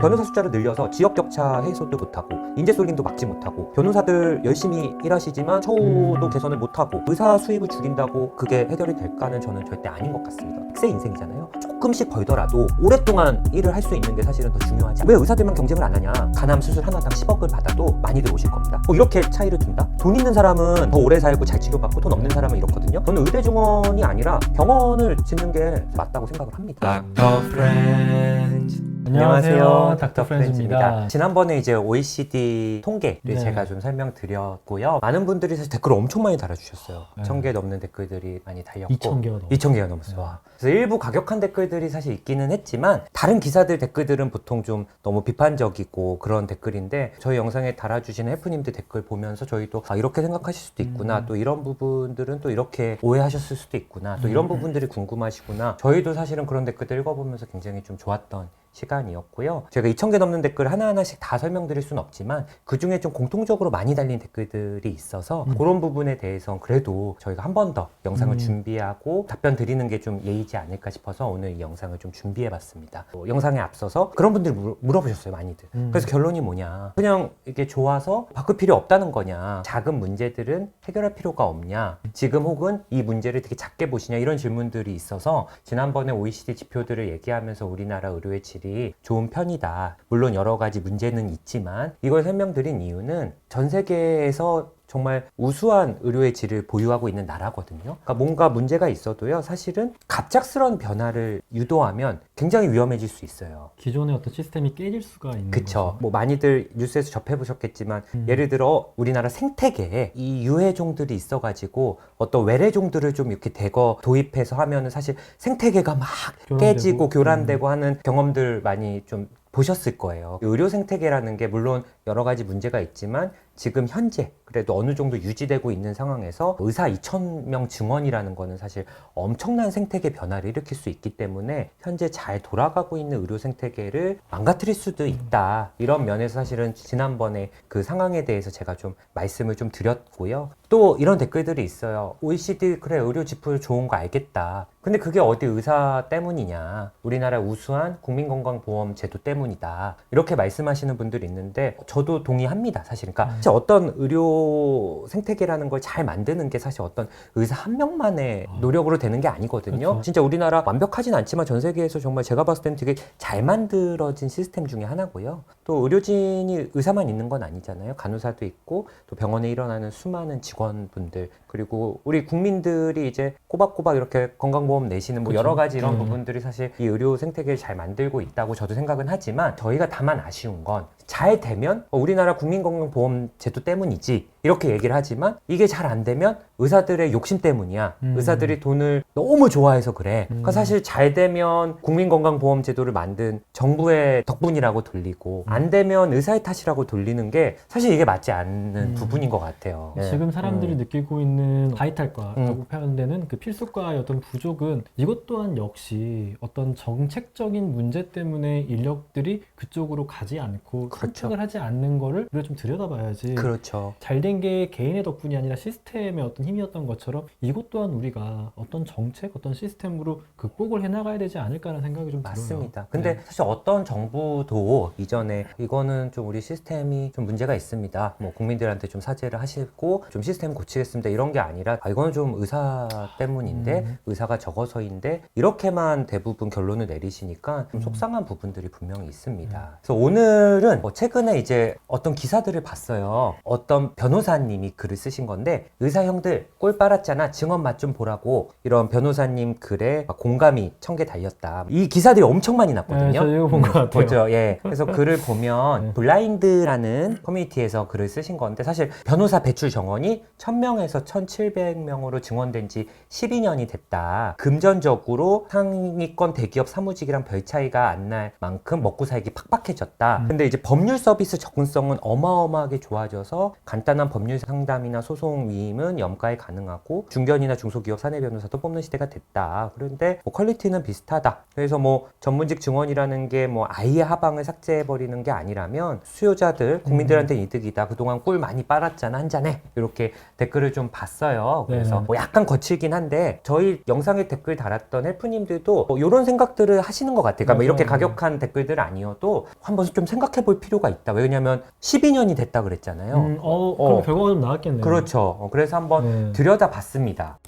변호사 숫자를 늘려서 지역 격차 해소도 못하고 인재 솔딩도 막지 못하고 변호사들 열심히 일하시지만 처우도 개선을 못하고 의사 수입을 줄인다고 그게 해결이 될까는 저는 절대 아닌 것 같습니다. 학생 인생이잖아요. 조금씩 벌더라도 오랫동안 일을 할 수 있는 게 사실은 더 중요하지. 왜 의사들만 경쟁을 안 하냐? 간암 수술 하나당 10억을 받아도 많이들 오실 겁니다. 이렇게 차이를 둔다? 돈 있는 사람은 더 오래 살고 잘 치료받고 돈 없는 사람은 이렇거든요. 저는 의대 증원이 아니라 병원을 짓는 게 맞다고 생각을 합니다. 닥터 프렌즈. 안녕하세요. 닥터 프렌즈입니다. 지난번에 이제 OECD 통계를 네. 제가 좀 설명드렸고요. 많은 분들이 사실 댓글을 엄청 많이 달아주셨어요. 네. 1000개 넘는 댓글들이 많이 달렸고 2000개가 넘었어요. 2000개가 넘었어요. 그래서 일부 과격한 댓글들이 사실 있기는 했지만 다른 기사들 댓글들은 보통 좀 너무 비판적이고 그런 댓글인데 저희 영상에 달아주시는 헬프님들 댓글 보면서 저희도 이렇게 생각하실 수도 있구나, 또 이런 부분들은 또 이렇게 오해하셨을 수도 있구나, 또 이런 부분들이 궁금하시구나. 저희도 사실은 그런 댓글들 읽어보면서 굉장히 좀 좋았던 시간이었고요. 제가 2000개 넘는 댓글 하나하나씩 다 설명드릴 수는 없지만 그 중에 좀 공통적으로 많이 달린 댓글들이 있어서 그런 부분에 대해서는 그래도 저희가 한 번 더 영상을 준비하고 답변 드리는 게 좀 예의지 않을까 싶어서 오늘 이 영상을 좀 준비해봤습니다. 영상에 앞서서 그런 분들이 물어보셨어요, 많이들. 그래서 결론이 뭐냐, 그냥 이게 좋아서 바꿀 필요 없다는 거냐, 작은 문제들은 해결할 필요가 없냐, 지금 혹은 이 문제를 되게 작게 보시냐, 이런 질문들이 있어서 지난번에 OECD 지표들을 얘기하면서 우리나라 의료의 질이 좋은 편이다, 물론 여러 가지 문제는 있지만, 이걸 설명드린 이유는 전 세계에서 정말 우수한 의료의 질을 보유하고 있는 나라거든요. 그러니까 뭔가 문제가 있어도요, 사실은 갑작스러운 변화를 유도하면 굉장히 위험해질 수 있어요. 기존의 어떤 시스템이 깨질 수가 있는 그쵸. 거죠. 뭐 많이들 뉴스에서 접해보셨겠지만 예를 들어 우리나라 생태계에 이 유해종들이 있어가지고 어떤 외래종들을 좀 이렇게 대거 도입해서 하면은 사실 생태계가 막 깨지고 교란되고 하는 경험들 많이 좀 보셨을 거예요. 의료 생태계라는 게 물론 여러 가지 문제가 있지만 지금 현재 그래도 어느 정도 유지되고 있는 상황에서 의사 2000명 증원이라는 거는 사실 엄청난 생태계 변화를 일으킬 수 있기 때문에 현재 잘 돌아가고 있는 의료 생태계를 망가뜨릴 수도 있다. 이런 면에서 사실은 지난번에 그 상황에 대해서 제가 좀 말씀을 좀 드렸고요. 또 이런 댓글들이 있어요. OECD 그래 의료 지표 좋은 거 알겠다. 근데 그게 어디 의사 때문이냐, 우리나라 우수한 국민건강보험 제도 때문이다, 이렇게 말씀하시는 분들이 있는데 저도 동의합니다, 사실. 그러니까 사실 어떤 의료 생태계라는 걸 잘 만드는 게 사실 어떤 의사 한 명만의 노력으로 되는 게 아니거든요. 그렇죠. 진짜 우리나라 완벽하진 않지만 전 세계에서 정말 제가 봤을 때는 되게 잘 만들어진 시스템 중에 하나고요. 또 의료진이 의사만 있는 건 아니잖아요. 간호사도 있고 또 병원에 일어나는 수많은 직원분들, 그리고 우리 국민들이 이제 꼬박꼬박 이렇게 건강보험 내시는 뭐 여러 가지 이런 부분들이 사실 이 의료 생태계를 잘 만들고 있다고 저도 생각은 하지만, 저희가 다만 아쉬운 건 잘 되면 우리나라 국민건강보험 제도 때문이지 이렇게 얘기를 하지만 이게 잘 안 되면 의사들의 욕심 때문이야. 의사들이 돈을 너무 좋아해서 그래. 그러니까 사실 잘 되면 국민건강보험 제도를 만든 정부의 덕분이라고 돌리고 안 되면 의사의 탓이라고 돌리는 게 사실 이게 맞지 않는 부분인 것 같아요. 지금 사람들이 느끼고 있는 바이탈과라고 표현되는 그 필수과의 어떤 부족은 이것 또한 역시 어떤 정책적인 문제 때문에 인력들이 그쪽으로 가지 않고 선택을 하지 않는 거를 우리가 좀 들여다봐야지. 그렇죠. 잘된 게 개인의 덕분이 아니라 시스템의 어떤 힘이었던 것처럼 이것 또한 우리가 어떤 정책, 어떤 시스템으로 극복을 해나가야 되지 않을까라는 생각이 좀 맞습니다. 들어요. 근데 네. 사실 어떤 정부도 이전에 이거는 좀 우리 시스템이 좀 문제가 있습니다, 뭐 국민들한테 좀 사죄를 하시고 좀 시스템 고치겠습니다, 이런 게 아니라 이거는 좀 의사 때문인데 의사가 적어서인데 이렇게만 대부분 결론을 내리시니까 좀 속상한 부분들이 분명히 있습니다. 그래서 오늘은 최근에 이제 어떤 기사들을 봤어요. 어떤 변호사님이 글을 쓰신 건데, 의사 형들 꼴 빨았잖아, 증언 맛 좀 보라고, 이런 변호사님 글에 공감이 1000개 달렸다. 이 기사들이 엄청 많이 났거든요. 네, 저 이거 본 것 같아요. 보죠. 예. 그래서 글을 보면 블라인드라는 커뮤니티에서 글을 쓰신 건데, 사실 변호사 배출 정원이 1000명에서 1700명으로 증원된 지 12년이 됐다. 금전적으로 상위권 대기업 사무직이랑 별 차이가 안 날 만큼 먹고 살기 팍팍해졌다. 근데 이제 법률 서비스 접근성은 어마어마하게 좋아져서 간단한 다양한 법률 상담이나 소송 위임은 염가에 가능하고 중견이나 중소기업 사내 변호사도 뽑는 시대가 됐다. 그런데 뭐 퀄리티는 비슷하다. 그래서 뭐 전문직 증언이라는 게 뭐 아예 하방을 삭제해버리는 게 아니라면 수요자들, 국민들한테 이득이다. 그동안 꿀 많이 빨았잖아. 한 잔에. 이렇게 댓글을 좀 봤어요. 그래서 뭐 약간 거칠긴 한데 저희 영상에 댓글 달았던 헬프님들도 뭐 이런 생각들을 하시는 것 같아요. 그러니까 뭐 이렇게 가격한 댓글들 아니어도 한번 좀 생각해 볼 필요가 있다. 왜냐면 12년이 됐다 그랬잖아요. 그럼 결과가 좀 나왔겠네요. 그렇죠. 그래서 한번 들여다봤습니다.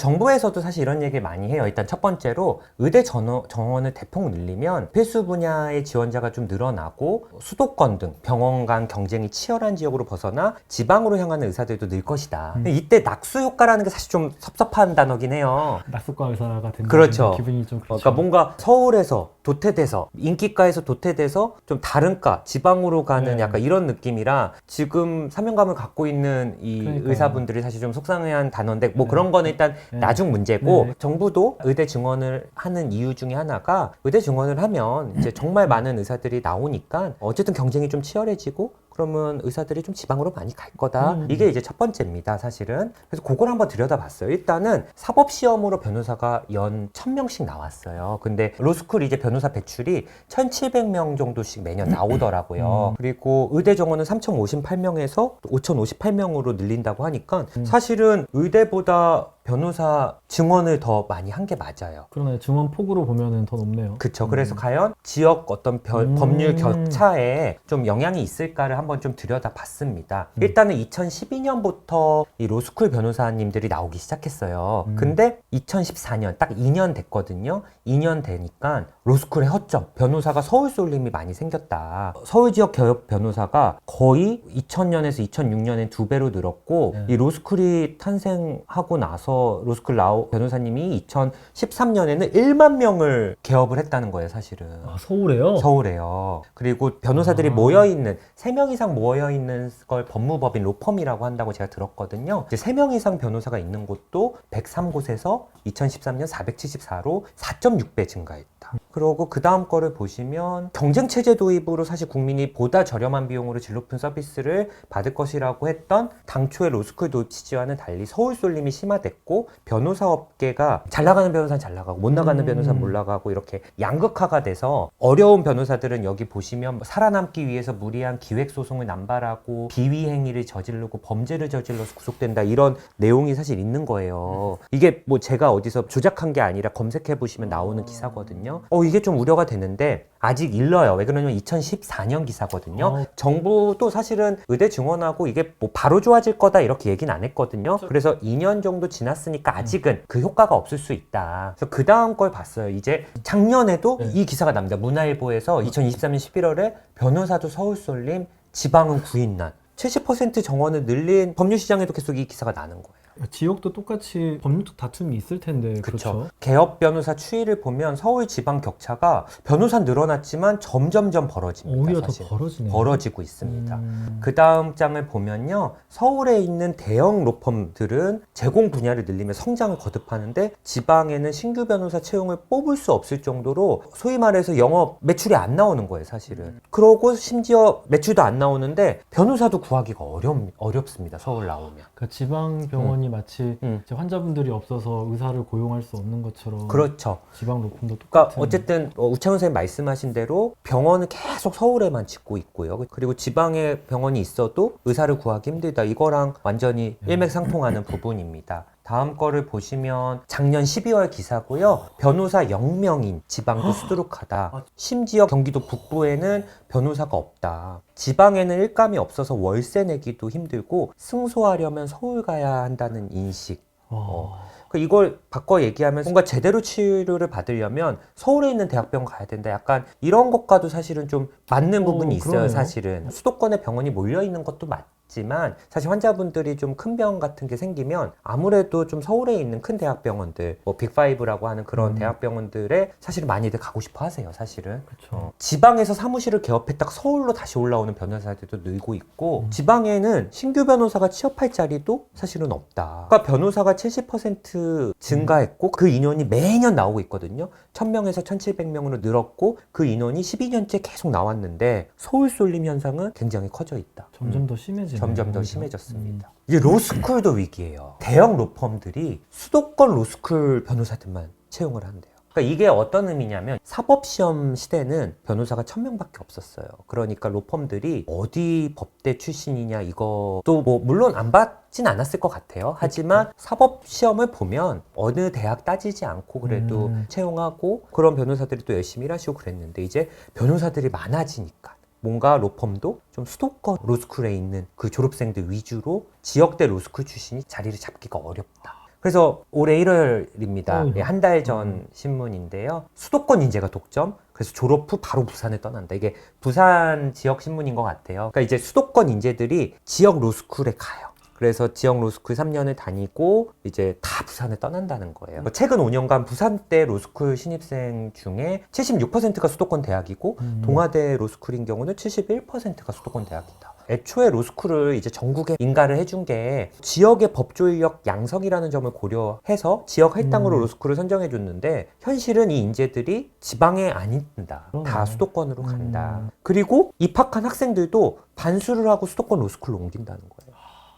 정부에서도 사실 이런 얘기 많이 해요. 일단 첫 번째로 의대 정원을 대폭 늘리면 필수 분야의 지원자가 좀 늘어나고 수도권 등 병원 간 경쟁이 치열한 지역으로 벗어나 지방으로 향하는 의사들도 늘 것이다. 이때 낙수 효과라는 게 사실 좀 섭섭한 단어긴 해요. 낙수과 의사가 된다는 그렇죠. 기분이 좀 그렇죠. 그러니까 뭔가 서울에서 도태돼서 인기과에서 도태돼서 좀 다른 과 지방으로 가는 약간 이런 느낌이라 지금 사명감을 갖고 있는 이 그러니까요. 의사분들이 사실 좀 속상해한 단어인데 뭐 그런 거는 일단 나중 문제고 정부도 의대 증원을 하는 이유 중에 하나가 의대 증원을 하면 이제 정말 많은 의사들이 나오니까 어쨌든 경쟁이 좀 치열해지고 그러면 의사들이 좀 지방으로 많이 갈 거다. 이게 이제 첫 번째입니다, 사실은. 그래서 그걸 한번 들여다봤어요. 일단은 사법시험으로 변호사가 연 1000명씩 나왔어요. 근데 로스쿨 이제 변호사 배출이 1700명 정도씩 매년 나오더라고요. 그리고 의대 정원은 3058명에서 5058명으로 늘린다고 하니까 사실은 의대보다 변호사 증원을 더 많이 한 게 맞아요. 그러네. 증원 폭으로 보면은 더 높네요. 그쵸. 그래서 과연 지역 어떤 법률 격차에 좀 영향이 있을까를 한번 좀 들여다봤습니다. 일단은 2012년부터 이 로스쿨 변호사님들이 나오기 시작했어요. 근데 2014년 딱 2년 됐거든요. 2년 되니까 로스쿨의 허점, 변호사가 서울 쏠림이 많이 생겼다. 서울 지역 개업 변호사가 거의 2000년에서 2006년에 2배로 늘었고 이 로스쿨이 탄생하고 나서 로스쿨 변호사님이 2013년에는 1만 명을 개업을 했다는 거예요, 사실은. 아, 서울에요? 서울에요. 그리고 변호사들이 모여있는, 3명 이상 모여있는 걸 법무법인 로펌이라고 한다고 제가 들었거든요. 이제 3명 이상 변호사가 있는 곳도 103곳에서 2013년 474로 4.6배 증가했다. 그리고 그 다음 거를 보시면 경쟁체제 도입으로 사실 국민이 보다 저렴한 비용으로 질 높은 서비스를 받을 것이라고 했던 당초의 로스쿨 도입 취지와는 달리 서울 쏠림이 심화됐고 변호사 업계가 잘 나가는 변호사는 잘 나가고 못 나가는 변호사는 못 나가고 이렇게 양극화가 돼서 어려운 변호사들은 여기 보시면 살아남기 위해서 무리한 기획소송을 남발하고 비위 행위를 저지르고 범죄를 저질러서 구속된다 이런 내용이 사실 있는 거예요. 이게 뭐 제가 어디서 조작한 게 아니라 검색해 보시면 나오는 기사거든요. 이게 좀 우려가 되는데 아직 일러요. 왜 그러냐면 2014년 기사거든요. 정부도 사실은 의대 증원하고 이게 뭐 바로 좋아질 거다 이렇게 얘기는 안 했거든요. 그래서 2년 정도 지났으니까 아직은 그 효과가 없을 수 있다. 그래서 그 다음 걸 봤어요. 이제 작년에도 이 기사가 납니다. 문화일보에서 2023년 11월에 변호사도 서울 쏠림, 지방은 구인난. 70% 정원을 늘린 법률시장에도 계속 이 기사가 나는 거예요. 지역도 똑같이 법률적 다툼이 있을 텐데. 그렇죠. 개업 변호사 추이를 보면 서울 지방 격차가 변호사 늘어났지만 점점점 벌어집니다. 오히려 사실. 더 벌어지네요. 벌어지고 있습니다. 그 다음 장을 보면요. 서울에 있는 대형 로펌들은 제공 분야를 늘리며 성장을 거듭하는데 지방에는 신규 변호사 채용을 뽑을 수 없을 정도로 소위 말해서 영업 매출이 안 나오는 거예요, 사실은. 그러고 심지어 매출도 안 나오는데 변호사도 구하기가 어렵습니다, 서울 나오면. 그러니까 지방 병원이 마치 이제 환자분들이 없어서 의사를 고용할 수 없는 것처럼. 그렇죠. 지방 로펌도 똑같은. 그러니까 어쨌든 우창훈 선생님 말씀하신 대로 병원은 계속 서울에만 짓고 있고요. 그리고 지방에 병원이 있어도 의사를 구하기 힘들다. 이거랑 완전히 일맥상통하는 부분입니다. 다음 거를 보시면 작년 12월 기사고요. 변호사 0명인 지방도 수두룩하다. 심지어 경기도 북부에는 변호사가 없다. 지방에는 일감이 없어서 월세 내기도 힘들고 승소하려면 서울 가야 한다는 인식. 이걸 바꿔 얘기하면 뭔가 제대로 치료를 받으려면 서울에 있는 대학병원 가야 된다. 약간 이런 것과도 사실은 좀 맞는 부분이 있어요. 그러네요. 사실은 수도권에 병원이 몰려 있는 것도 있지만 사실 환자분들이 좀 큰 병 같은 게 생기면 아무래도 좀 서울에 있는 큰 대학병원들, 뭐 빅5라고 하는 그런 대학병원들에 사실은 많이들 가고 싶어 하세요, 사실은. 그렇죠. 지방에서 사무실을 개업했다가 서울로 다시 올라오는 변호사들도 늘고 있고, 지방에는 신규 변호사가 취업할 자리도 사실은 없다. 그러니까 변호사가 70% 증가했고 그 인원이 매년 나오고 있거든요. 1000명에서 1700명으로 늘었고 그 인원이 12년째 계속 나왔는데 서울 쏠림 현상은 굉장히 커져 있다. 점점 더 심해지네요. 점점 더 오히려. 심해졌습니다. 이제 로스쿨도 위기예요. 대형 로펌들이 수도권 로스쿨 변호사들만 채용을 한대요. 그러니까 이게 어떤 의미냐면 사법시험 시대는 변호사가 1000명밖에 없었어요. 그러니까 로펌들이 어디 법대 출신이냐 이것도 뭐 물론 안 받진 않았을 것 같아요. 하지만 사법시험을 보면 어느 대학 따지지 않고 그래도 채용하고 그런 변호사들이 또 열심히 일하시고 그랬는데 이제 변호사들이 많아지니까 뭔가 로펌도 좀 수도권 로스쿨에 있는 그 졸업생들 위주로 지역대 로스쿨 출신이 자리를 잡기가 어렵다. 그래서 올해 1월입니다. 한 달 전 신문인데요. 수도권 인재가 독점. 그래서 졸업 후 바로 부산을 떠난다. 이게 부산 지역 신문인 것 같아요. 그러니까 이제 수도권 인재들이 지역 로스쿨에 가요. 그래서 지역 로스쿨 3년을 다니고 이제 다 부산을 떠난다는 거예요. 최근 5년간 부산대 로스쿨 신입생 중에 76%가 수도권 대학이고 동아대 로스쿨인 경우는 71%가 수도권 대학이다. 애초에 로스쿨을 이제 전국에 인가를 해준 게 지역의 법조 인력 양성이라는 점을 고려해서 지역 할당으로 로스쿨을 선정해 줬는데 현실은 이 인재들이 지방에 안 있는다. 다 수도권으로 간다. 그리고 입학한 학생들도 반수를 하고 수도권 로스쿨로 옮긴다는 거예요.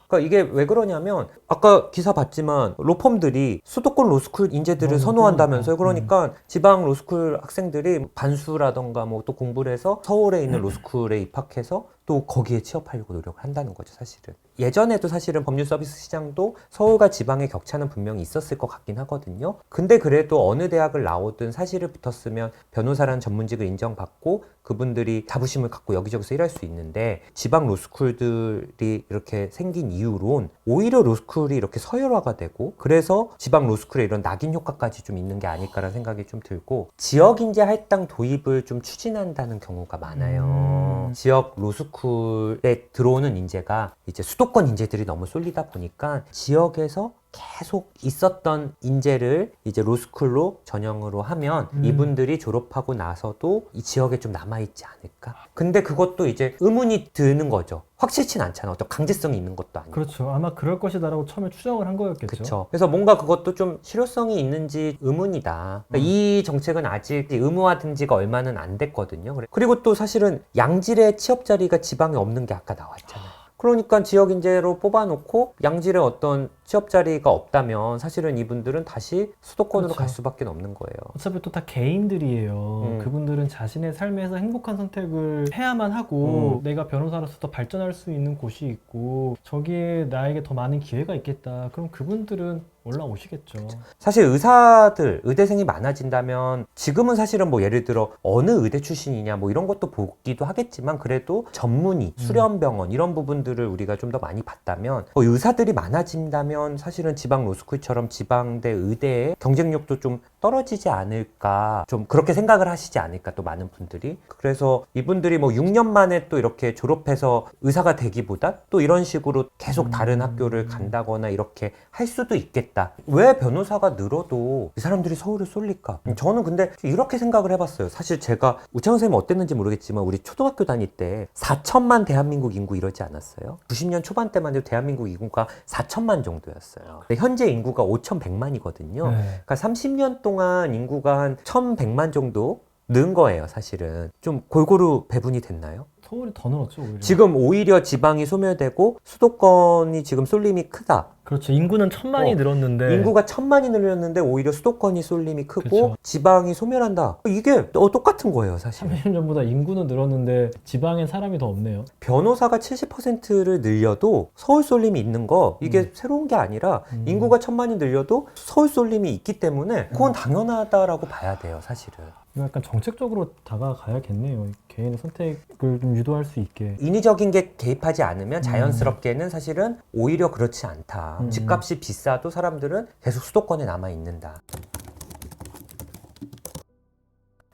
그러니까 이게 왜 그러냐면 아까 기사 봤지만 로펌들이 수도권 로스쿨 인재들을 선호한다면서요. 그러니까 지방 로스쿨 학생들이 반수라던가 뭐 또 공부를 해서 서울에 있는 로스쿨에 입학해서 또 거기에 취업하려고 노력을 한다는 거죠, 사실은. 예전에도 사실은 법률 서비스 시장도 서울과 지방의 격차는 분명히 있었을 것 같긴 하거든요. 근데 그래도 어느 대학을 나오든 사실을 붙었으면 변호사라는 전문직을 인정받고 그분들이 자부심을 갖고 여기저기서 일할 수 있는데 지방 로스쿨들이 이렇게 생긴 이후론 오히려 로스쿨이 이렇게 서열화가 되고 그래서 지방 로스쿨에 이런 낙인 효과까지 좀 있는 게 아닐까라는 생각이 좀 들고 지역 인재 할당 도입을 좀 추진한다는 경우가 많아요. 지역 로스쿨에 들어오는 인재가 이제 수도권 인재들이 너무 쏠리다 보니까 지역에서 계속 있었던 인재를 이제 로스쿨로 전형으로 하면 이분들이 졸업하고 나서도 이 지역에 좀 남아있지 않을까? 근데 그것도 이제 의문이 드는 거죠. 확실치는 않잖아. 어떤 강제성이 있는 것도 아니고. 그렇죠. 아마 그럴 것이다라고 처음에 추정을 한 거였겠죠. 그렇죠. 그래서 뭔가 그것도 좀 실효성이 있는지 의문이다. 그러니까 이 정책은 아직 의무화된 지가 얼마는 안 됐거든요. 그리고 또 사실은 양질의 취업 자리가 지방에 없는 게 아까 나왔잖아요. 그러니까 지역 인재로 뽑아놓고 양질의 어떤 취업 자리가 없다면 사실은 이분들은 다시 수도권으로 그렇죠. 갈 수밖에 없는 거예요. 어차피 또 다 개인들이에요. 그분들은 자신의 삶에서 행복한 선택을 해야만 하고 내가 변호사로서 더 발전할 수 있는 곳이 있고 저기에 나에게 더 많은 기회가 있겠다. 그럼 그분들은 올라오시겠죠. 사실 의사들, 의대생이 많아진다면 지금은 사실은 뭐 예를 들어 어느 의대 출신이냐 뭐 이런 것도 보기도 하겠지만 그래도 전문의, 수련병원 이런 부분들을 우리가 좀 더 많이 봤다면 의사들이 많아진다면 사실은 지방 로스쿨처럼 지방대 의대의 경쟁력도 좀 떨어지지 않을까 좀 그렇게 생각을 하시지 않을까 또 많은 분들이 그래서 이분들이 뭐 6년 만에 또 이렇게 졸업해서 의사가 되기보다 또 이런 식으로 계속 다른 학교를 간다거나 이렇게 할 수도 있겠다. 왜 변호사가 늘어도 이 사람들이 서울을 쏠릴까? 저는 근데 이렇게 생각을 해봤어요. 사실 제가 우창훈 선생님 어땠는지 모르겠지만 우리 초등학교 다닐 때 4천만 대한민국 인구 이러지 않았어요? 90년 초반 때만 해도 대한민국 인구가 4천만 정도였어요. 근데 현재 인구가 5,100만이거든요. 그러니까 30년 동안 인구가 한 1,100만 정도 는 거예요, 사실은. 좀 골고루 배분이 됐나요? 서울이 더 늘었죠, 오히려. 지금 오히려 지방이 소멸되고 수도권이 지금 쏠림이 크다. 그렇죠. 인구는 1000만이 늘었는데 인구가 1000만이 늘렸는데 오히려 수도권이 쏠림이 크고 그쵸. 지방이 소멸한다. 이게 똑같은 거예요, 사실. 30년 전보다 인구는 늘었는데 지방엔 사람이 더 없네요. 변호사가 70%를 늘려도 서울 쏠림이 있는 거 이게 새로운 게 아니라 인구가 1000만이 늘려도 서울 쏠림이 있기 때문에 그건 당연하다라고 봐야 돼요, 사실은. 이거 약간 정책적으로 다가가야겠네요. 개인의 선택을 좀 유도할 수 있게. 인위적인 게 개입하지 않으면 자연스럽게는 사실은 오히려 그렇지 않다. 집값이 비싸도 사람들은 계속 수도권에 남아 있는다.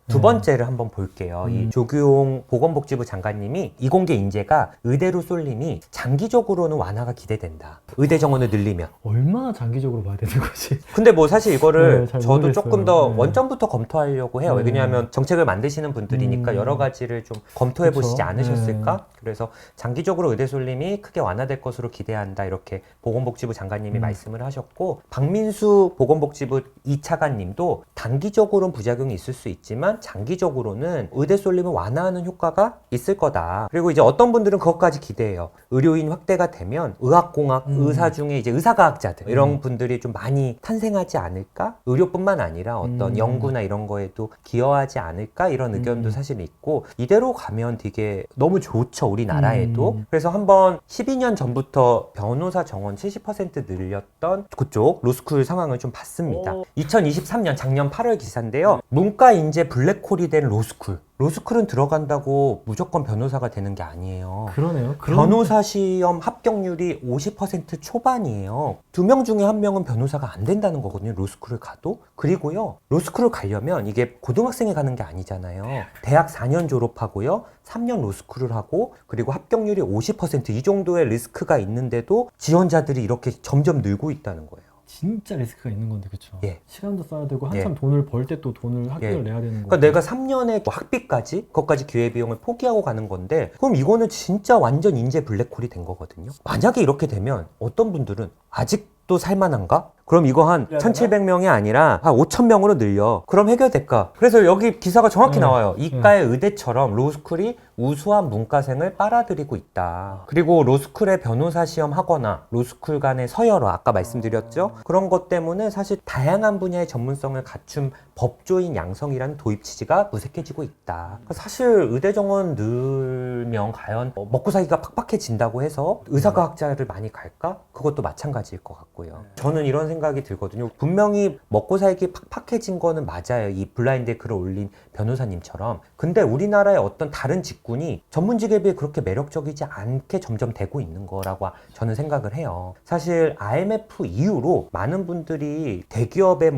두 번째를 한번 볼게요. 이 조규용 보건복지부 장관님이 이공계 인재가 의대로 쏠림이 장기적으로는 완화가 기대된다. 의대 정원을 늘리면. 얼마나 장기적으로 봐야 되는 거지? 근데 뭐 사실 이거를 네, 잘 저도 모르겠어요. 조금 더 네. 원점부터 검토하려고 해요. 네. 왜냐하면 정책을 만드시는 분들이니까 여러 가지를 좀 검토해 보시지 그쵸. 않으셨을까? 그래서 장기적으로 의대 쏠림이 크게 완화될 것으로 기대한다. 이렇게 보건복지부 장관님이 말씀을 하셨고, 박민수 보건복지부 2차관님도 단기적으로는 부작용이 있을 수 있지만 장기적으로는 의대 쏠림을 완화하는 효과가 있을 거다. 그리고 이제 어떤 분들은 그것까지 기대해요. 의료인 확대가 되면 의학공학, 의사 중에 이제 의사과학자들 이런 분들이 좀 많이 탄생하지 않을까? 의료뿐만 아니라 어떤 연구나 이런 거에도 기여하지 않을까? 이런 의견도 사실 있고, 이대로 가면 되게 너무 좋죠, 우리나라에도. 그래서 한번 12년 전부터 변호사 정원 70% 늘렸던 그쪽 로스쿨 상황을 좀 봤습니다. 2023년 작년 8월 기사인데요. 문과 인재 블랙홀이 된 로스쿨. 로스쿨은 들어간다고 무조건 변호사가 되는 게 아니에요. 그러네요. 변호사 시험 합격률이 50% 초반이에요. 2명 중에 1명은 변호사가 안 된다는 거거든요, 로스쿨을 가도. 그리고요, 로스쿨을 가려면 이게 고등학생이 가는 게 아니잖아요. 대학 4년 졸업하고요, 3년 로스쿨을 하고, 그리고 합격률이 50%이 정도의 리스크가 있는데도 지원자들이 이렇게 점점 늘고 있다는 거예요. 진짜 리스크가 있는 건데, 그쵸? 예. 시간도 써야 되고 한참 돈을 벌 때 또 돈을 합격을 내야 되는 거고. 그러니까 내가 3년의 학비까지, 그것까지 기회비용을 포기하고 가는 건데, 그럼 이거는 진짜 완전 인재 블랙홀이 된 거거든요. 만약에 이렇게 되면 어떤 분들은 아직도 살만한가? 그럼 이거 한 1,700명이 아니라 한 5,000명으로 늘려. 그럼 해결될까? 그래서 여기 기사가 정확히 나와요. 이과의 의대처럼 로스쿨이 우수한 문과생을 빨아들이고 있다. 그리고 로스쿨에 변호사 시험 하거나 로스쿨 간의 서열화, 아까 말씀드렸죠? 그런 것 때문에 사실 다양한 분야의 전문성을 갖춘 법조인 양성이라는 도입 취지가 무색해지고 있다. 사실 의대 정원 늘면 과연 먹고 살기가 팍팍해진다고 해서 의사과학자를 많이 갈까? 그것도 마찬가지일 것 같고요. 저는 이런 생각이 들거든요. 분명히 먹고 살기 팍팍해진 거는 맞아요. 이 블라인드에 글을 올린 변호사님처럼. 근데 우리나라의 어떤 다른 직군이 전문직에 비해 그렇게 매력적이지 않게 점점 되고 있는 거라고 저는 생각을 해요. 사실 IMF 이후로 많은 분들이 대기업에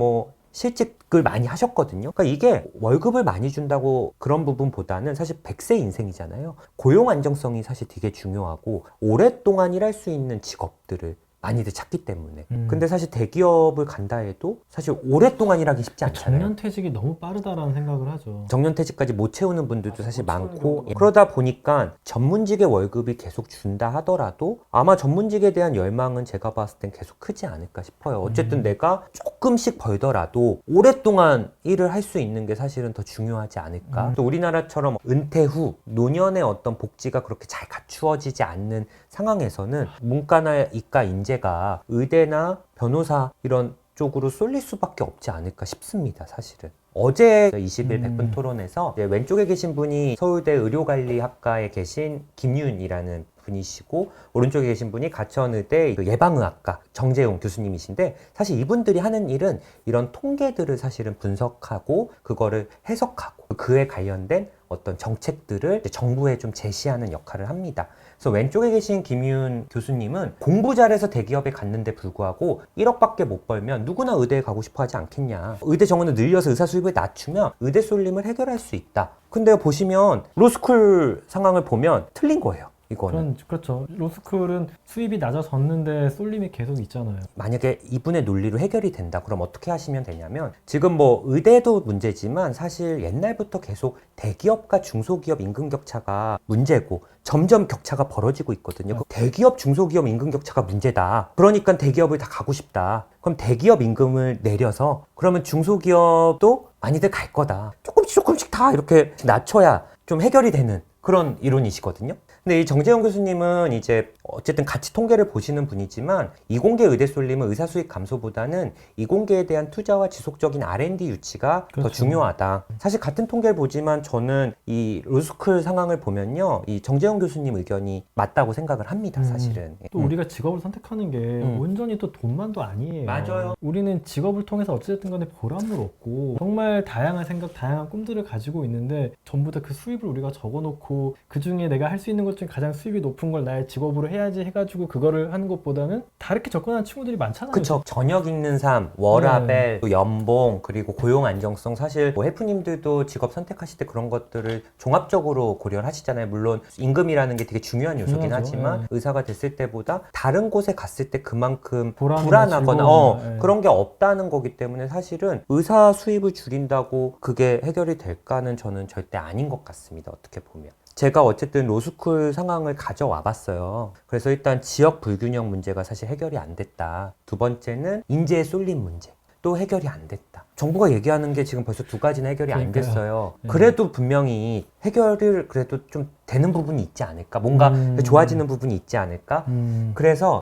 실직을 많이 하셨거든요. 그러니까 이게 월급을 많이 준다고 그런 부분보다는 사실 100세 인생이잖아요. 고용 안정성이 사실 되게 중요하고 오랫동안 일할 수 있는 직업들을 많이들 찾기 때문에. 근데 사실 대기업을 간다 해도 사실 오랫동안 일하기 쉽지 않잖아요. 정년퇴직이 너무 빠르다라는 생각을 하죠. 정년퇴직까지 못 채우는 분들도 사실 많고, 그러다 보니까 전문직의 월급이 계속 준다 하더라도 아마 전문직에 대한 열망은 제가 봤을 땐 계속 크지 않을까 싶어요. 어쨌든 내가 조금씩 벌더라도 오랫동안 일을 할 수 있는 게 사실은 더 중요하지 않을까. 또 우리나라처럼 은퇴 후 노년의 어떤 복지가 그렇게 잘 갖추어지지 않는 상황에서는 문과나 이과 인재가 의대나 변호사 이런 쪽으로 쏠릴 수밖에 없지 않을까 싶습니다, 사실은. 어제 20일 100분 토론에서 왼쪽에 계신 분이 서울대 의료관리학과에 계신 김윤이라는 분이시고, 오른쪽에 계신 분이 가천의대 예방의학과 정재용 교수님이신데, 사실 이분들이 하는 일은 이런 통계들을 사실은 분석하고 그거를 해석하고 그에 관련된 어떤 정책들을 정부에 좀 제시하는 역할을 합니다. 그래서 왼쪽에 계신 김윤 교수님은 공부 잘해서 대기업에 갔는데 불구하고 1억밖에 못 벌면 누구나 의대에 가고 싶어 하지 않겠냐. 의대 정원을 늘려서 의사 수입을 낮추면 의대 쏠림을 해결할 수 있다. 근데 보시면 로스쿨 상황을 보면 틀린 거예요. 이거는. 그렇죠. 로스쿨은 수입이 낮아졌는데 쏠림이 계속 있잖아요. 만약에 이분의 논리로 해결이 된다. 그럼 어떻게 하시면 되냐면, 지금 의대도 문제지만 사실 옛날부터 계속 대기업과 중소기업 임금 격차가 문제고 점점 격차가 벌어지고 있거든요. 대기업, 중소기업 임금 격차가 문제다. 그러니까 대기업을 다 가고 싶다. 그럼 대기업 임금을 내려서 그러면 중소기업도 많이들 갈 거다. 조금씩 다 이렇게 낮춰야 좀 해결이 되는 그런 이론이시거든요. 근데 이 정재용 교수님은 이제 어쨌든 같이 통계를 보시는 분이지만, 이공계 의대 쏠림은 의사 수익 감소보다는 이공계에 대한 투자와 지속적인 R&D 유치가 더 중요하다. 사실 같은 통계를 보지만 저는 이 로스쿨 상황을 보면요, 이 정재용 교수님 의견이 맞다고 생각을 합니다, 사실은. 또 우리가 직업을 선택하는 게 온전히 또 돈만도 아니에요. 맞아요. 우리는 직업을 통해서 어쨌든 간에 보람을 얻고 정말 다양한 생각, 다양한 꿈들을 가지고 있는데 전부 다 그 수입을 우리가 적어놓고 그 중에 내가 할 수 있는 것 것 중에 가장 수입이 높은 걸 나의 직업으로 해야지 해가지고 그거를 하는 것보다는 다르게 접근하는 친구들이 많잖아요. 그쵸. 저녁 있는 삶, 워라벨, 또 연봉, 그리고 고용 안정성. 사실 뭐 헬프님들도 직업 선택하실 때 그런 것들을 종합적으로 고려를 하시잖아요. 물론 임금이라는 게 되게 중요한 요소긴 중요하죠. 하지만 네. 의사가 됐을 때보다 다른 곳에 갔을 때 그만큼 보람이나 불안하거나 즐거움이나, 예. 그런 게 없다는 거기 때문에 사실은 의사 수입을 줄인다고 그게 해결이 될까는 저는 절대 아닌 것 같습니다. 어떻게 보면. 제가 어쨌든 로스쿨 상황을 가져와 봤어요. 그래서 일단 지역 불균형 문제가 사실 해결이 안 됐다. 두 번째는 인재에 쏠린 문제. 또 해결이 안 됐다. 정부가 얘기하는 게 지금 벌써 두 가지는 해결이 안 그러니까요. 됐어요. 네. 그래도 분명히 해결을 그래도 좀 되는 부분이 있지 않을까? 뭔가 좋아지는 부분이 있지 않을까? 그래서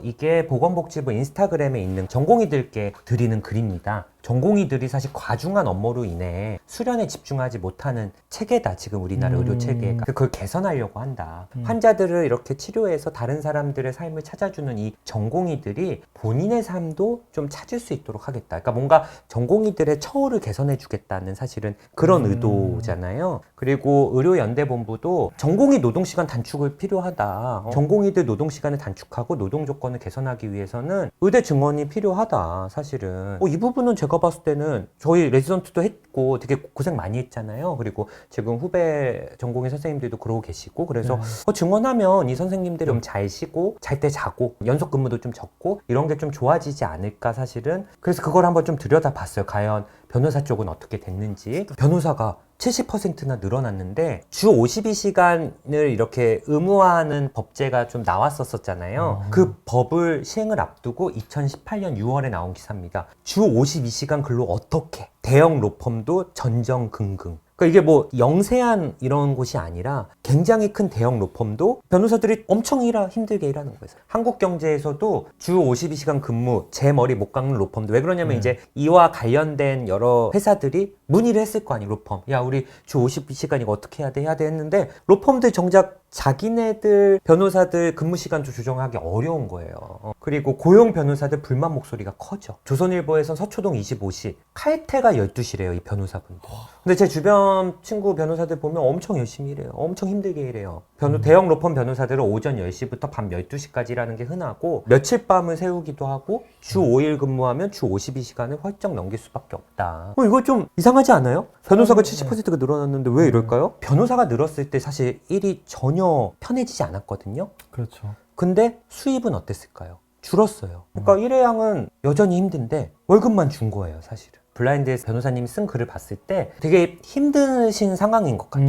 이게 보건복지부 인스타그램에 있는 전공의들께 드리는 글입니다. 전공의들이 사실 과중한 업무로 인해 수련에 집중하지 못하는 체계다. 지금 우리나라 의료 체계가. 그걸 개선하려고 한다. 환자들을 이렇게 치료해서 다른 사람들의 삶을 찾아주는 이 전공의들이 본인의 삶도 좀 찾을 수 있도록 하겠다. 그러니까 뭔가 전공의들의 처우를 개선해 주겠다는 사실은 그런 의도잖아요. 그리고 의료연대본부도 전공의 노동시간 단축을 필요하다. 전공의들 노동시간을 단축하고 노동조건을 개선하기 위해서는 의대 증원이 필요하다. 사실은. 이 부분은 제가 봤을 때는 저희 레지던트도 했고 되게 고생 많이 했잖아요. 그리고 지금 후배 전공의 선생님들도 그러고 계시고 그래서 증원하면 이 선생님들이 좀 잘 쉬고 잘 때 자고 연속 근무도 좀 적고 이런 게 좀 좋아지지 않을까 사실은. 그래서 그걸 한번 좀 들여다봤어요. 과연 변호사 쪽은 어떻게 됐는지. 변호사가 70%나 늘어났는데 주 52시간을 이렇게 의무화하는 법제가 좀 나왔었잖아요. 그 법을 시행을 앞두고 2018년 6월에 나온 기사입니다. 주 52시간 근로 어떻게? 대형 로펌도 전전긍긍. 그러니까 이게 뭐 영세한 이런 곳이 아니라 굉장히 큰 대형 로펌도 변호사들이 엄청 힘들게 일하는 거예요. 한국경제에서도 주 52시간 근무, 제 머리 못 깎는 로펌도. 왜 그러냐면 이제 이와 관련된 여러 회사들이 문의를 했을 거 아니에요. 로펌. 야, 우리 주 52시간 이거 어떻게 해야 돼? 해야 돼 했는데 로펌들 정작 자기네들 변호사들 근무 시간 좀 조정하기 어려운 거예요. 그리고 고용 변호사들 불만 목소리가 커져. 조선일보에선 서초동 25시, 칼퇴가 12시래요, 이 변호사분들. 근데 제 주변 친구 변호사들 보면 엄청 열심히 일해요. 엄청 힘들게 일해요. 대형 로펌 변호사들은 오전 10시부터 밤 12시까지 일하는 게 흔하고 며칠 밤을 새우기도 하고 주 5일 근무하면 주 52시간을 훌쩍 넘길 수밖에 없다. 이거 좀 이상하지 않아요? 변호사가 70%가 늘어났는데 왜 이럴까요? 변호사가 늘었을 때 사실 일이 전혀 편해지지 않았거든요. 그렇죠. 근데 수입은 어땠을까요? 줄었어요. 그러니까 일회양은 여전히 힘든데 월급만 준 거예요, 사실은. 블라인드에서 변호사님이 쓴 글을 봤을 때 되게 힘드신 상황인 것 같아.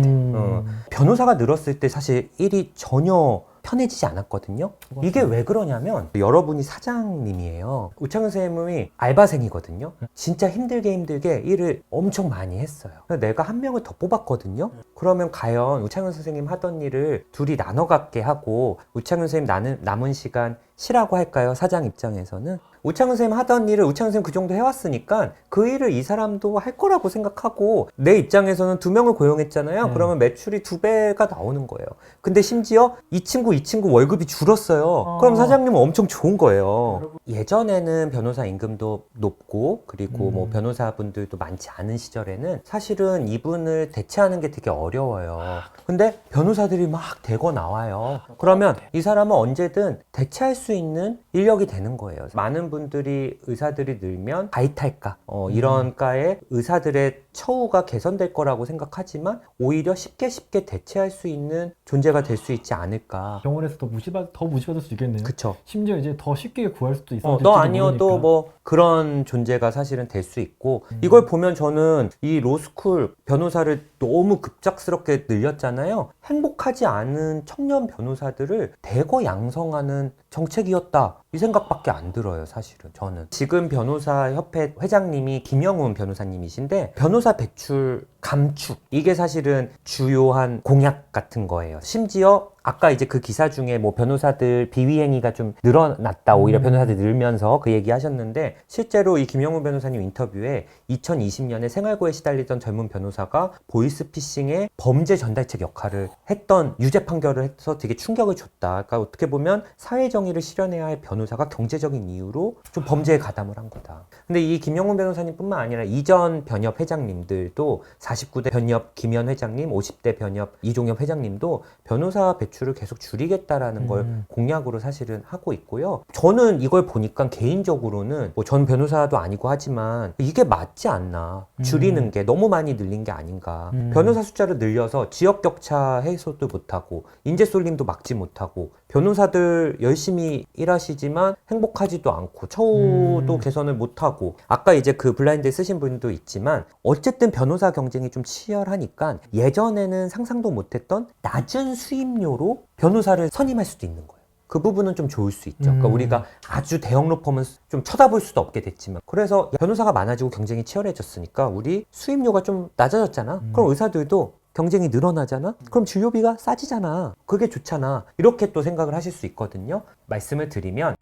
변호사가 늘었을 때 사실 일이 전혀 편해지지 않았거든요. 이게 왜 그러냐면 여러분이 사장님이에요. 우창현 선생님이 알바생이거든요. 진짜 힘들게 일을 엄청 많이 했어요. 내가 한 명을 더 뽑았거든요. 그러면 과연 우창현 선생님 하던 일을 둘이 나눠 갖게 하고 우창현 선생님 남은 시간 쉬라고 할까요? 사장 입장에서는. 우창현 선생님 하던 일을 우창현 선생님 그 정도 해왔으니까 그 일을 이 사람도 할 거라고 생각하고 내 입장에서는 2명을 고용했잖아요. 그러면 매출이 2배가 나오는 거예요. 근데 심지어 이 친구 월급이 줄었어요. 그럼 사장님은 엄청 좋은 거예요. 예전에는 변호사 임금도 높고 그리고 뭐 변호사분들도 많지 않은 시절에는 사실은 이분을 대체하는 게 되게 어려워요. 근데 변호사들이 막 대거 나와요. 그러면 이 사람은 언제든 대체할 수 있는 인력이 되는 거예요. 많은 분들이 의사들이 늘면 바이탈가 이런 과에 의사들의 처우가 개선될 거라고 생각하지만 오히려 쉽게 대체할 수 있는 존재가 될 수 있지 않을까. 병원에서 더 무시받을 수 있겠네요. 그쵸. 심지어 이제 더 쉽게 구할 수도 있어요. 너 아니어도 뭐 그런 존재가 사실은 될 수 있고 이걸 보면 저는 이 로스쿨 변호사를 너무 급작스럽게 늘렸잖아요. 행복하지 않은 청년 변호사들을 대거 양성하는 정책이었다. 이 생각밖에 안 들어요, 사실은 저는. 지금 변호사협회 회장님이 김영훈 변호사님이신데 변호사 배출 감축 이게 사실은 주요한 공약 같은 거예요. 심지어 아까 이제 그 기사 중에 뭐 변호사들 비위행위가 좀 늘어났다. 오히려 변호사들 늘면서 그 얘기 하셨는데 실제로 이 김영훈 변호사님 인터뷰에 2020년에 생활고에 시달리던 젊은 변호사가 보이스피싱의 범죄 전달책 역할을 했던 유죄 판결을 해서 되게 충격을 줬다. 그러니까 어떻게 보면 사회정의를 실현해야 할 변호사가 경제적인 이유로 좀 범죄에 가담을 한 거다. 근데 이 김영훈 변호사님 뿐만 아니라 이전 변협 회장님들도 49대 변협 김현 회장님, 50대 변협 이종엽 회장님도 변호사 배출을 계속 줄이겠다라는 걸 공약으로 사실은 하고 있고요. 저는 이걸 보니까 개인적으로는 뭐 전 변호사도 아니고 하지만 이게 맞지 않나. 줄이는 게 너무 많이 늘린 게 아닌가. 변호사 숫자를 늘려서 지역 격차 해소도 못하고 인재 쏠림도 막지 못하고 변호사들 열심히 일하시지만 행복하지도 않고 처우도 개선을 못하고 아까 이제 그 블라인드에 쓰신 분도 있지만 어쨌든 변호사 경쟁이 좀 치열하니까 예전에는 상상도 못했던 낮은 수임료로 변호사를 선임할 수도 있는 거예요. 그 부분은 좀 좋을 수 있죠. 그러니까 우리가 아주 대형 로펌은 좀 쳐다볼 수도 없게 됐지만 그래서 변호사가 많아지고 경쟁이 치열해졌으니까 우리 수임료가 좀 낮아졌잖아. 그럼 의사들도 경쟁이 늘어나잖아? 그럼 진료비가 싸지잖아. 그게 좋잖아. 이렇게 또 생각을 하실 수 있거든요. 말씀을 드리면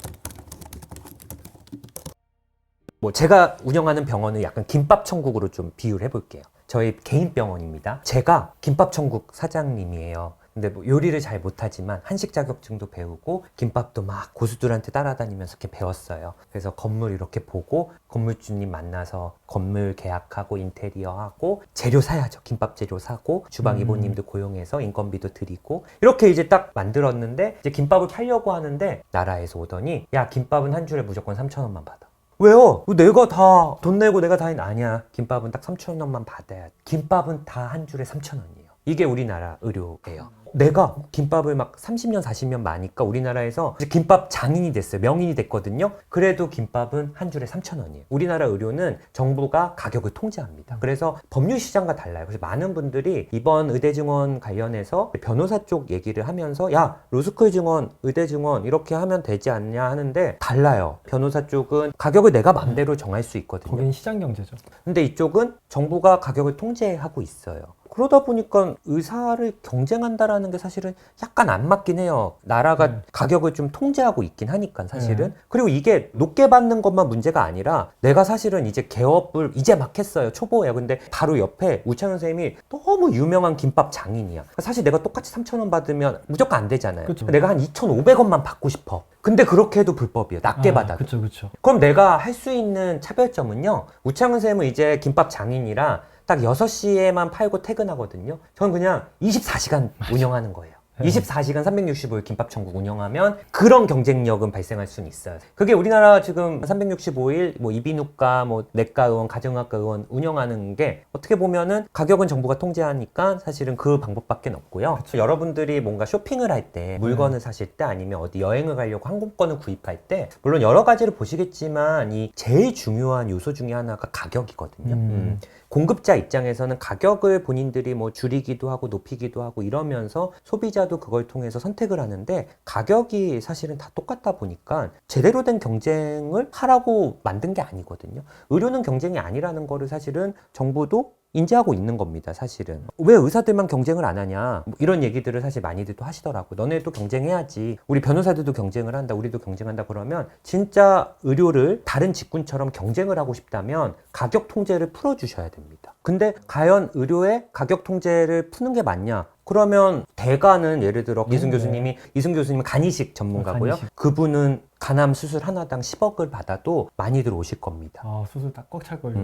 뭐 제가 운영하는 병원은 약간 김밥 천국으로 좀 비유를 해볼게요. 저희 개인 병원입니다. 제가 김밥 천국 사장님이에요. 근데 뭐 요리를 잘 못하지만 한식 자격증도 배우고 김밥도 막 고수들한테 따라다니면서 이렇게 배웠어요. 그래서 건물 이렇게 보고 건물주님 만나서 건물 계약하고 인테리어하고 재료 사야죠. 김밥 재료 사고 주방 이모님도 고용해서 인건비도 드리고 이렇게 이제 딱 만들었는데 이제 김밥을 팔려고 하는데 나라에서 오더니 야 김밥은 한 줄에 무조건 3,000원만 받아. 왜요? 내가 다 돈 내고 내가 다 아니야. 김밥은 딱 3,000원만 받아야 돼. 김밥은 다 한 줄에 3,000원이에요. 이게 우리나라 의료예요. 내가 김밥을 막 30년, 40년 마니까 우리나라에서 김밥 장인이 됐어요. 명인이 됐거든요. 그래도 김밥은 한 줄에 3,000원이에요. 우리나라 의료는 정부가 가격을 통제합니다. 그래서 법률 시장과 달라요. 그래서 많은 분들이 이번 의대 증원 관련해서 변호사 쪽 얘기를 하면서 야, 로스쿨 증원, 의대 증원 이렇게 하면 되지 않냐 하는데 달라요. 변호사 쪽은 가격을 내가 마음대로 정할 수 있거든요. 거긴 시장 경제죠. 근데 이쪽은 정부가 가격을 통제하고 있어요. 그러다 보니까 의사를 경쟁한다라는 게 사실은 약간 안 맞긴 해요. 나라가 가격을 좀 통제하고 있긴 하니까 사실은. 그리고 이게 높게 받는 것만 문제가 아니라 내가 사실은 이제 개업을 이제 막 했어요. 초보예요. 근데 바로 옆에 우창현 선생님이 너무 유명한 김밥 장인이야. 사실 내가 똑같이 3,000원 받으면 무조건 안 되잖아요. 그쵸. 내가 한 2,500원만 받고 싶어. 근데 그렇게 해도 불법이에요. 낮게 받아도. 그렇죠. 그럼 내가 할 수 있는 차별점은요. 우창현 선생님은 이제 김밥 장인이라 딱 6시에만 팔고 퇴근하거든요. 저는 그냥 24시간 운영하는 거예요. 24시간 365일 김밥천국 운영하면 그런 경쟁력은 발생할 수는 있어요. 그게 우리나라 지금 365일 뭐 이비인후과, 뭐 내과 의원, 가정의학과 의원 운영하는 게 어떻게 보면은 가격은 정부가 통제하니까 사실은 그 방법밖에 없고요. 그쵸. 여러분들이 뭔가 쇼핑을 할 때 물건을 사실 때 아니면 어디 여행을 가려고 항공권을 구입할 때 물론 여러 가지를 보시겠지만 이 제일 중요한 요소 중에 하나가 가격이거든요. 공급자 입장에서는 가격을 본인들이 뭐 줄이기도 하고 높이기도 하고 이러면서 소비자도 그걸 통해서 선택을 하는데 가격이 사실은 다 똑같다 보니까 제대로 된 경쟁을 하라고 만든 게 아니거든요. 의료는 경쟁이 아니라는 거를 사실은 정부도 인지하고 있는 겁니다, 사실은. 왜 의사들만 경쟁을 안 하냐? 뭐 이런 얘기들을 사실 많이들 또 하시더라고요. 너네도 경쟁해야지. 우리 변호사들도 경쟁을 한다. 우리도 경쟁한다. 그러면 진짜 의료를 다른 직군처럼 경쟁을 하고 싶다면 가격 통제를 풀어주셔야 됩니다. 근데 과연 의료의 가격 통제를 푸는 게 맞냐? 그러면 대가는 예를 들어 이승 교수님은 간이식 전문가고요. 간이식. 그분은 간암 수술 하나당 10억을 받아도 많이들 오실 겁니다. 수술 딱 꽉 찰 걸요.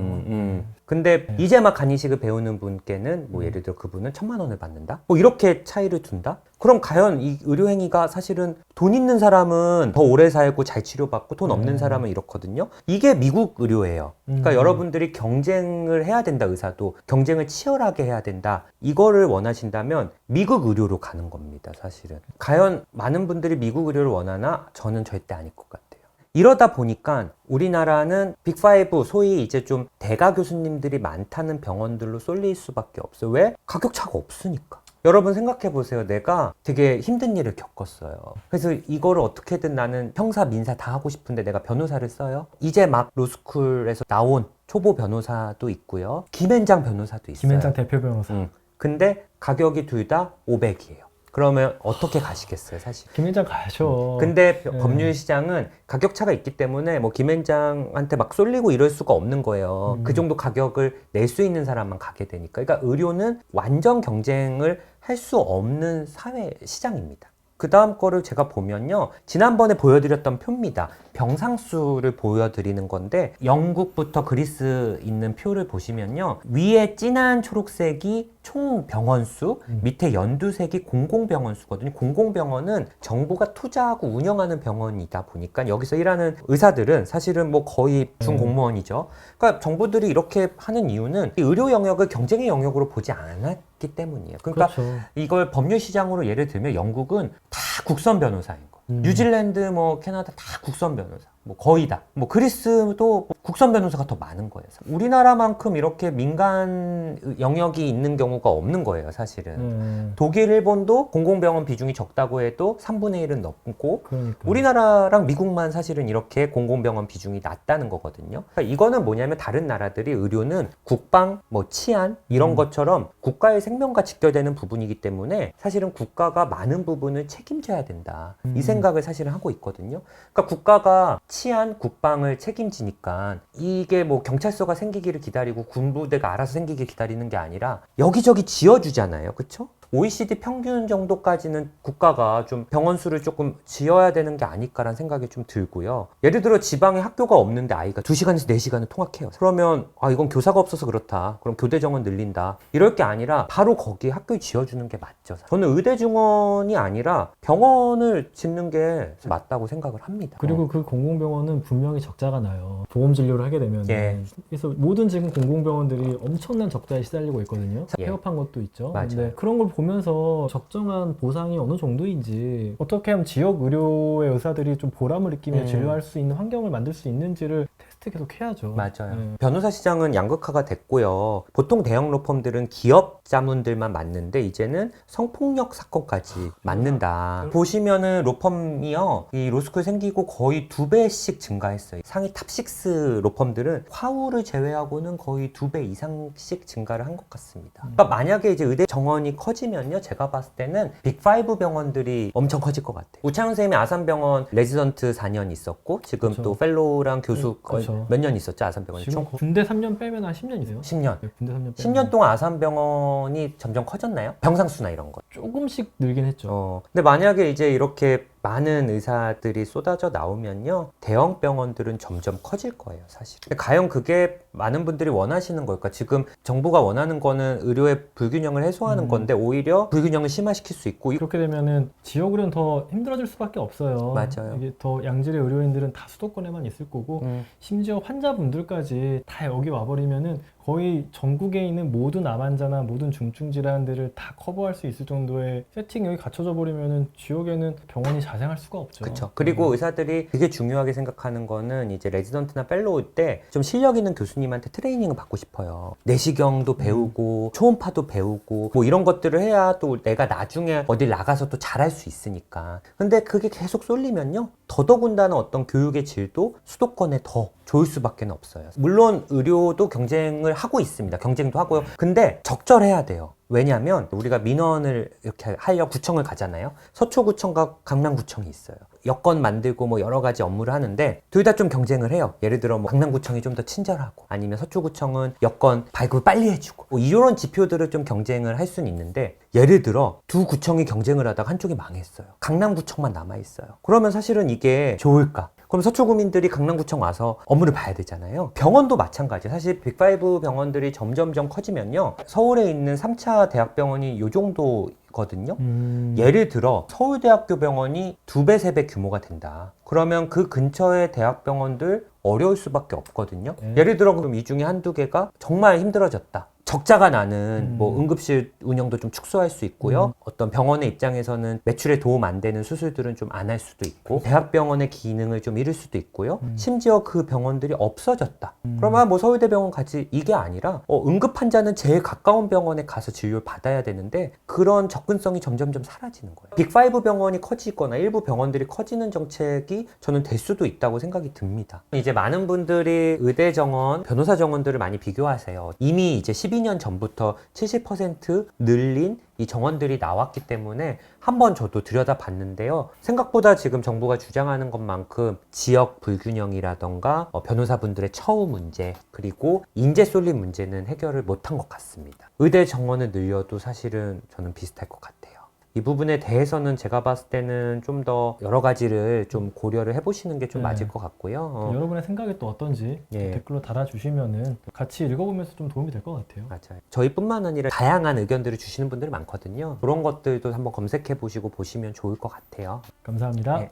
근데 이제 막 간이식을 배우는 분께는 뭐 예를 들어 그분은 1,000만 원을 받는다? 뭐 이렇게 차이를 둔다? 그럼 과연 이 의료행위가 사실은 돈 있는 사람은 더 오래 살고 잘 치료받고 돈 없는 사람은 이렇거든요. 이게 미국 의료예요. 그러니까 여러분들이 경쟁을 해야 된다. 의사도 경쟁을 치열하게 해야 된다. 이거를 원하신다면 미국 의료로 가는 겁니다. 사실은. 과연 많은 분들이 미국 의료를 원하나? 저는 절대 아닐 것 같아요. 이러다 보니까 우리나라는 빅5 소위 이제 좀 대가 교수님들이 많다는 병원들로 쏠릴 수밖에 없어요. 왜? 가격 차가 없으니까. 여러분 생각해 보세요. 내가 되게 힘든 일을 겪었어요. 그래서 이거를 어떻게든 나는 형사 민사 다 하고 싶은데 내가 변호사를 써요. 이제 막 로스쿨에서 나온 초보 변호사도 있고요. 김앤장 변호사도 있어요. 김앤장 대표 변호사. 근데 가격이 둘 다 500이에요. 그러면 어떻게 가시겠어요, 사실? 김앤장 가야죠. 근데 법률 시장은 가격차가 있기 때문에 뭐 김앤장한테 막 쏠리고 이럴 수가 없는 거예요. 그 정도 가격을 낼 수 있는 사람만 가게 되니까. 그러니까 의료는 완전 경쟁을 할 수 없는 사회 시장입니다. 그 다음 거를 제가 보면요. 지난번에 보여드렸던 표입니다. 병상수를 보여드리는 건데 영국부터 그리스 있는 표를 보시면요. 위에 진한 초록색이 총 병원수, 밑에 연두색이 공공병원수거든요. 공공병원은 정부가 투자하고 운영하는 병원이다 보니까 여기서 일하는 의사들은 사실은 뭐 거의 중공무원이죠. 그러니까 정부들이 이렇게 하는 이유는 이 의료 영역을 경쟁의 영역으로 보지 않았기 때문이에요. 그러니까 그렇죠. 이걸 법률 시장으로 예를 들면 영국은 다 국선 변호사인 거예요. 뉴질랜드, 뭐 캐나다 다 국선 변호사. 뭐 거의 다. 뭐 그리스도 국선 변호사가 더 많은 거예요. 우리나라만큼 이렇게 민간 영역이 있는 경우가 없는 거예요, 사실은. 독일, 일본도 공공병원 비중이 적다고 해도 3분의 1은 넘고 그러니까. 우리나라랑 미국만 사실은 이렇게 공공병원 비중이 낮다는 거거든요. 그러니까 이거는 뭐냐면 다른 나라들이 의료는 국방, 뭐 치안 이런 것처럼 국가의 생명과 직결되는 부분이기 때문에 사실은 국가가 많은 부분을 책임져야 된다. 이 생각을 사실은 하고 있거든요. 그러니까 국가가 치안, 국방을 책임지니까 이게 뭐 경찰서가 생기기를 기다리고 군부대가 알아서 생기길 기다리는 게 아니라 여기저기 지어주잖아요. 그쵸? OECD 평균 정도까지는 국가가 좀 병원 수를 조금 지어야 되는 게 아닐까라는 생각이 좀 들고요. 예를 들어 지방에 학교가 없는데 아이가 2시간에서 4시간을 통학해요. 그러면 이건 교사가 없어서 그렇다. 그럼 교대 정원 늘린다. 이럴 게 아니라 바로 거기에 학교를 지어주는 게 맞죠. 저는 의대 증원이 아니라 병원을 짓는 게 맞다고 생각을 합니다. 그리고 그 공공병원은 분명히 적자가 나요. 보험 진료를 하게 되면. 예. 그래서 모든 지금 공공병원들이 엄청난 적자에 시달리고 있거든요. 예. 폐업한 것도 있죠. 맞아요. 근데 그런 걸 보면서 적정한 보상이 어느 정도인지, 어떻게 하면 지역 의료의 의사들이 좀 보람을 느끼며 진료할 수 있는 환경을 만들 수 있는지를 테스트 계속 해야죠. 맞아요. 네. 변호사 시장은 양극화가 됐고요. 보통 대형 로펌들은 기업 자문들만 맡는데 이제는 성폭력 사건까지 맡는다. 보시면은 로펌이요. 이 로스쿨 생기고 거의 2배씩 증가했어요. 상위 탑6 로펌들은 화우를 제외하고는 거의 2배 이상씩 증가를 한 것 같습니다. 그러니까 만약에 이제 의대 정원이 커지면요. 제가 봤을 때는 빅5 병원들이 엄청 커질 것 같아요. 우창훈 선생님이 아산병원 레지던트 4년 있었고 지금 그렇죠. 또 펠로우랑 교수 그렇죠. 몇 년 있었죠? 아산병원이 지금 총? 군대 3년 빼면 한 10년이세요? 10년. 네, 군대 3년 빼면 10년 동안 아산병원이 점점 커졌나요? 병상수나 이런 거. 조금씩 늘긴 했죠. 근데 만약에 이제 이렇게 많은 의사들이 쏟아져 나오면요. 대형 병원들은 점점 커질 거예요, 사실. 근데 과연 그게 많은 분들이 원하시는 걸까? 지금 정부가 원하는 거는 의료의 불균형을 해소하는 건데 오히려 불균형을 심화시킬 수 있고 그렇게 되면은 지역 의료는 더 힘들어질 수밖에 없어요. 맞아요. 이게 더 양질의 의료인들은 다 수도권에만 있을 거고 심지어 환자분들까지 다 여기 와버리면은 거의 전국에 있는 모든 암 환자나 모든 중증 질환들을 다 커버할 수 있을 정도의 세팅이 여기 갖춰져 버리면은 지역에는 병원이 자생할 수가 없죠. 그렇죠. 그리고 의사들이 되게 중요하게 생각하는 거는 이제 레지던트나 펠로우 때 좀 실력 있는 교수님한테 트레이닝을 받고 싶어요. 내시경도 배우고 초음파도 배우고 뭐 이런 것들을 해야 또 내가 나중에 어딜 나가서 또 잘할 수 있으니까. 근데 그게 계속 쏠리면요. 더더군다나 어떤 교육의 질도 수도권에 더 좋을 수밖에 없어요. 물론 의료도 경쟁을 하고 있습니다. 경쟁도 하고요. 근데 적절해야 돼요. 왜냐하면 우리가 민원을 이렇게 하려 구청을 가잖아요. 서초구청과 강남구청이 있어요. 여건 만들고 뭐 여러 가지 업무를 하는데 둘 다 좀 경쟁을 해요. 예를 들어 뭐 강남구청이 좀 더 친절하고 아니면 서초구청은 여건 발급을 빨리 해주고 뭐 이런 지표들을 좀 경쟁을 할 수는 있는데 예를 들어 두 구청이 경쟁을 하다가 한쪽이 망했어요. 강남구청만 남아있어요. 그러면 사실은 이게 좋을까? 그럼 서초구민들이 강남구청 와서 업무를 봐야 되잖아요. 병원도 마찬가지예요. 사실 빅5 병원들이 점점점 커지면요. 서울에 있는 3차 대학병원이 요 정도거든요. 예를 들어 서울대학교 병원이 2배, 3배 규모가 된다. 그러면 그 근처의 대학병원들 어려울 수밖에 없거든요. 예를 들어 그럼 이 중에 한두 개가 정말 힘들어졌다. 적자가 나는 뭐 응급실 운영도 좀 축소할 수 있고요. 어떤 병원의 입장에서는 매출에 도움 안 되는 수술들은 좀 안 할 수도 있고 대학병원의 기능을 좀 잃을 수도 있고요. 심지어 그 병원들이 없어졌다. 그러면 뭐 서울대병원 가지 이게 아니라 응급 환자는 제일 가까운 병원에 가서 진료를 받아야 되는데 그런 접근성이 점점점 사라지는 거예요. 빅5 병원이 커지거나 일부 병원들이 커지는 정책이 저는 될 수도 있다고 생각이 듭니다. 이제 많은 분들이 의대 정원, 변호사 정원들을 많이 비교하세요. 이미 이제 12년 전부터 70% 늘린 이 정원들이 나왔기 때문에 한번 저도 들여다봤는데요. 생각보다 지금 정부가 주장하는 것만큼 지역 불균형이라던가 변호사분들의 처우 문제 그리고 인재 쏠림 문제는 해결을 못한 것 같습니다. 의대 정원을 늘려도 사실은 저는 비슷할 것 같아요. 이 부분에 대해서는 제가 봤을 때는 좀 더 여러 가지를 좀 고려를 해보시는 게 좀 네. 맞을 것 같고요. 여러분의 생각이 또 어떤지 예. 댓글로 달아주시면은 같이 읽어보면서 좀 도움이 될 것 같아요. 맞아요. 저희뿐만 아니라 다양한 의견들을 주시는 분들이 많거든요. 그런 것들도 한번 검색해 보시고 보시면 좋을 것 같아요. 감사합니다. 네.